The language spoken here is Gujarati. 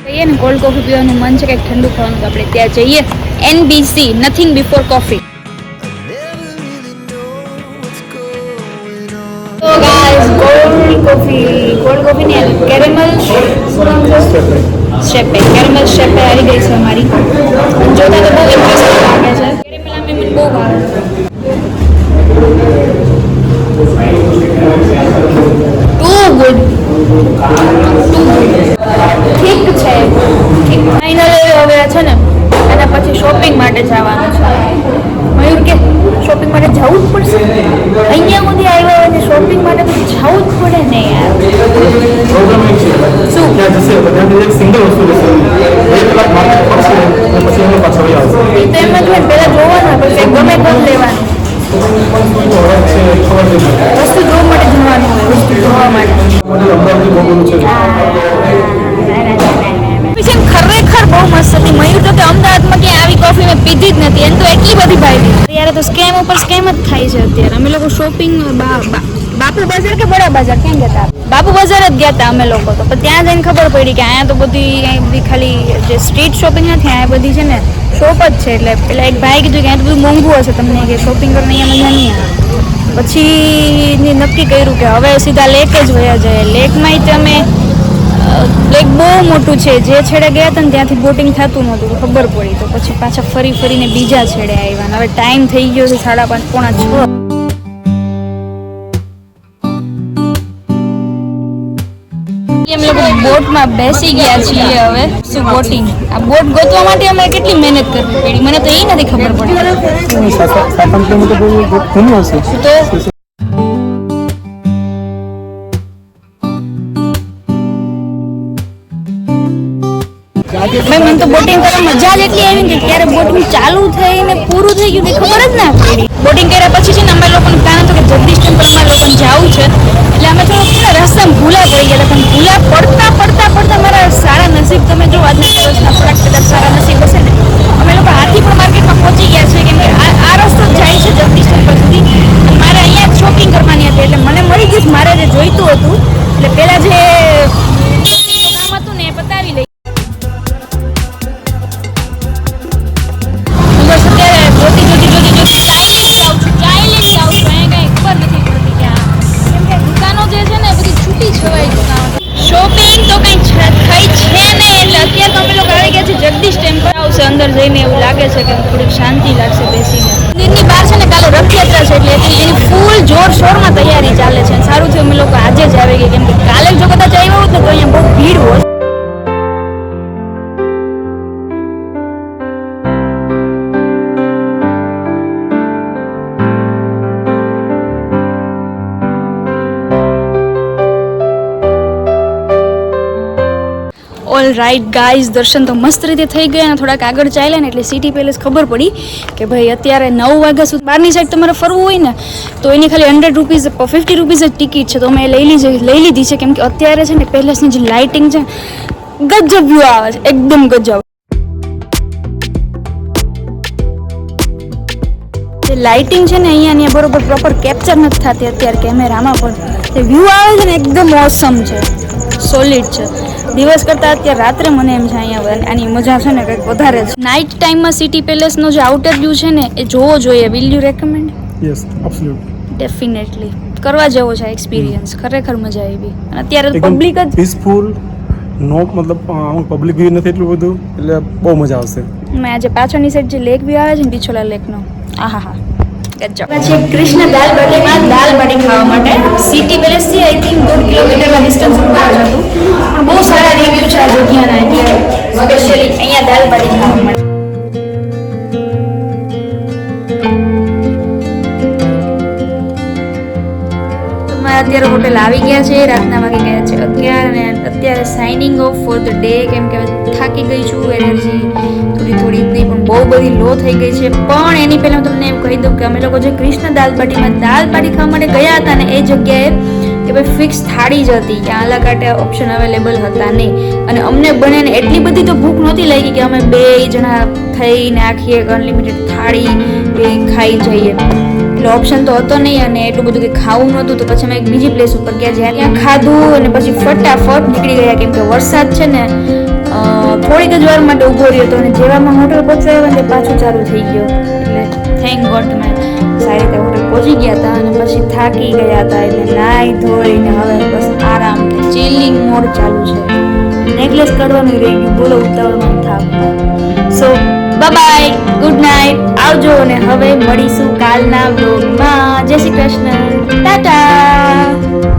જઈએ ને કોલ્ડ કોફી પીવાનું મન છે, કંઈક ઠંડુ ખાવાનું, આપણે ત્યાં જઈએ. NBC, nothing before coffee. તો ગાઈસ, કોલ્ડ કોફી ની કેરેમલ શેપે આવી ગઈ છે અમારી. જોતા તો બહુ ઇન્ટરેસ્ટિંગ લાગે છે. કેરેમલ આમે મને બહુ ભાવે છે. ટુ ગુડ ઠીક છે. ફાઇનલી હવે છે ને એના પછી શોપિંગ માટે જવાનું છે. મયુર કે શોપિંગ માટે જવું જ પડશે. અહીંયા સુધી આવ્યા હોય ને શોપિંગ માટે તો જવું જ પડે ને યાર. શું સિંગલ વસ્તુ એ તો એમ જ હોય, પહેલાં જોવાનું પછી ગમે કોણ લેવાનું. વસ્તુ જોવા માટે જવાનું હોય, વસ્તુ જોવા માટે. ખરેખર બહુ મસ્ત હતી. મયુર તો કે અમદાવાદમાં ક્યાં આવી કોફી મેં પીધી જ નથી, એને તો એટલી બધી ભાવી. ત્યારે તો સ્કેમ ઉપર સ્કેમ જ થાય છે અત્યારે. અમે લોકો શોપિંગ બાપુ બજાર કે બડા બજાર ક્યાં ગયા હતા? બાપુ બજાર જ ગયા હતા અમે લોકો તો. પણ ત્યાં જઈને ખબર પડી કે અહીંયા તો બધી ખાલી જે સ્ટ્રીટ શોપિંગ નથી, અહીંયા બધી છે ને શોપ જ છે. એટલે પેલા એક ભાઈ કીધું કે અહીંયા તો બધું મોંઘું હશે, તમને કે શોપિંગ કરીને અહીંયા મજા નહીં આવે. પછી નક્કી કર્યું કે હવે સીધા લેક જ વયા જાય. લેકમાં તમે લેક બહુ મોટું છે. જે છેડે ગયા હતા ને ત્યાંથી બોટિંગ થતું નહોતું, ખબર પડી. તો પછી પાછા ફરીને બીજા છેડે આવ્યા. હવે ટાઈમ થઈ ગયો છે 5:30 પોણા 6. અમે લોકો બોટમાં બેસી ગયા છીએ. હવે શું બોટિંગ, આ બોટ ગોતવા માટે અમે કેટલી મહેનત કરવી પડી, મને તો એ નથી ખબર પડી. મને તો બોટિંગ કરવા મજા જ એટલી આવી ને ત્યારે બોટિંગ ચાલુ થઈને પૂરું થઈ ગયું ખબર જ ના પડી. બોટિંગ કર્યા પછી છે ને અમે લોકોનો પ્લાન હતો કે જગદીશ ટેમ્પલ અમારે લોકોને જવું છે. એટલે અમે થોડુંક રસ્તામાં ભૂલા પડી ગયા હતા. પણ ભૂલા પડતા મારા સારા નસીબ, તમે જો આજના દિવસના થોડાક કદાચ સારા નસીબ હશે ને, અમે લોકો હાથીપુર માર્કેટમાં પહોંચી ગયા છે. કેમ કે આ રસ્તો જાય છે જગદીશ ટેમ્પલ સુધી. મારે અહીંયા જ શોપિંગ કરવાની હતી એટલે મને મળી ગયું મારે જે જોઈતું હતું. એટલે પહેલાં જે કામ હતું ને એ પતાવી લઈ. શોપિંગ તો કઈ થઈ છે નહીં એટલે અત્યારે તો અમે લોકો આવી ગયા છે જગદીશ ટેમ્પલ. આવશે અંદર જઈને એવું લાગે છે કે થોડીક શાંતિ લાગશે બેસીને. મંદિરની બહાર છે ને કાલે રથયાત્રા છે એટલે એની ફૂલ જોરશોરમાં તૈયારી ચાલે છે. સારું થયું અમે લોકો આજે જ આવી ગયા, કેમ કે કાલે જો કદાચ આવ્યો હોત ને તો અહીંયા બહુ ભીડ હોત. ઓલ રાઈટ ગાઈઝ, દર્શન તો મસ્ત રીતે થઈ ગયા અને થોડાક આગળ ચાલ્યા ને એટલે સિટી પેલેસ ખબર પડી કે ભાઈ અત્યારે 9 વાગ્યા સુધી બહારની સાઈડ તમારે ફરવું હોય ને તો એની ખાલી 100 રૂપીઝ 50 રૂપીઝ જ ટિકિટ છે. તો મેં લઈ લીધી છે કેમ કે અત્યારે છે ને પેલેસની જે લાઇટિંગ છે ગજબ વ્યૂ આવે છે, એકદમ ગજબ. જે લાઇટિંગ છે ને અહીંયા બરોબર પ્રોપર કેપ્ચર નથી થતી અત્યારે કેમેરામાં, પણ જે વ્યૂ આવે છે ને એકદમ ઓસમ છે, સોલિડ છે. દિવસ કરતાં અત્યારે રાત્રે મને એમ છે અહીંયા આની મજા છે ને કંઈક વધારે છે. નાઇટ ટાઈમમાં સિટી પેલેસનો જે આઉટર વ્યૂ છે ને એ જોવો જોઈએ. Will you recommend? Yes, absolutely, definitely કરવા જેવો છે એક્સપિરિયન્સ. ખરેખર મજા આવી. અને અત્યારે પબ્લિક જ પીસફુલ, નો મતલબ પબ્લિક વ્યૂ નથી એટલું બધું, એટલે બહુ મજા આવશે. મેં આજે પાછળની સાઈડ જે લેક વ્યૂ આવે છે ને પિછોલા લેકનો, આહા પછી કૃષ્ણ દાલ બાટીમાં દાલ બાટી ખાવા માટે સિટી પેલેસથી આઈ થિંક 2 કિલોમીટરના ડિસ્ટન્સ ઉપર જ હતું. પણ બહુ સારા રિવ્યુ છે આ જગ્યાના, એટલે સ્પેશિયલી અહીંયા દાલ બાટી ખાવા માટે. અત્યારે હોટેલ આવી ગયા છે. રાતના વાગી ગયા છે 11 અને અત્યારે signing of for the day. કેમ કે થાકી ગઈ છું, એનર્જી થોડી નહીં પણ બહુ બધી લો થઈ ગઈ છે. પણ એની પહેલાં હું તમને એમ કહી દઉં કે અમે લોકો જે કૃષ્ણ દાલ બાટીમાં દાલ બાટી ખાવા માટે ગયા હતા ને એ જગ્યાએ કે ભાઈ ફિક્સ થાળી જ હતી, કે આલા કાંટે ઓપ્શન અવેલેબલ હતા નહીં. અને અમને બનેને એટલી બધી તો ભૂખ નહોતી લાગી કે અમે 2 જણા થઈને આખી એક અનલિમિટેડ થાળી ખાઈ જઈએ. એટલે ઓપ્શન તો હતો નહીં અને એટલું બધું કંઈ ખાવું નહોતું. તો પછી અમે એક બીજી પ્લેસ ઉપર ગયા જ્યાં ત્યાં ખાધું અને પછી ફટાફટ નીકળી ગયા. કેમ કે વરસાદ છે ને થોડીક જ વાર માટે ઊભો રહ્યો હતો અને જેવામાં હોટલ પહોંચવા આવ્યા ને તે પાછું ચાલુ થઈ ગયો. એટલે થેન્ક ગોડ તમે સારી રીતે હોટલ પહોંચી ગયા હતા અને પછી થાકી ગયા હતા એટલે નાહી ધોઈને હવે બસ આરામ ચિલિંગ મોડ ચાલુ છે. નેકલેસ કાઢવાનું રહી ગયું, બોલો ઉતાવળમાં થાક. સો બાય, ગુડ નાઇટ, આવજો અને હવે મળીશું કાલના વ્લોગમાં. જય શ્રી કૃષ્ણ, ટાટા.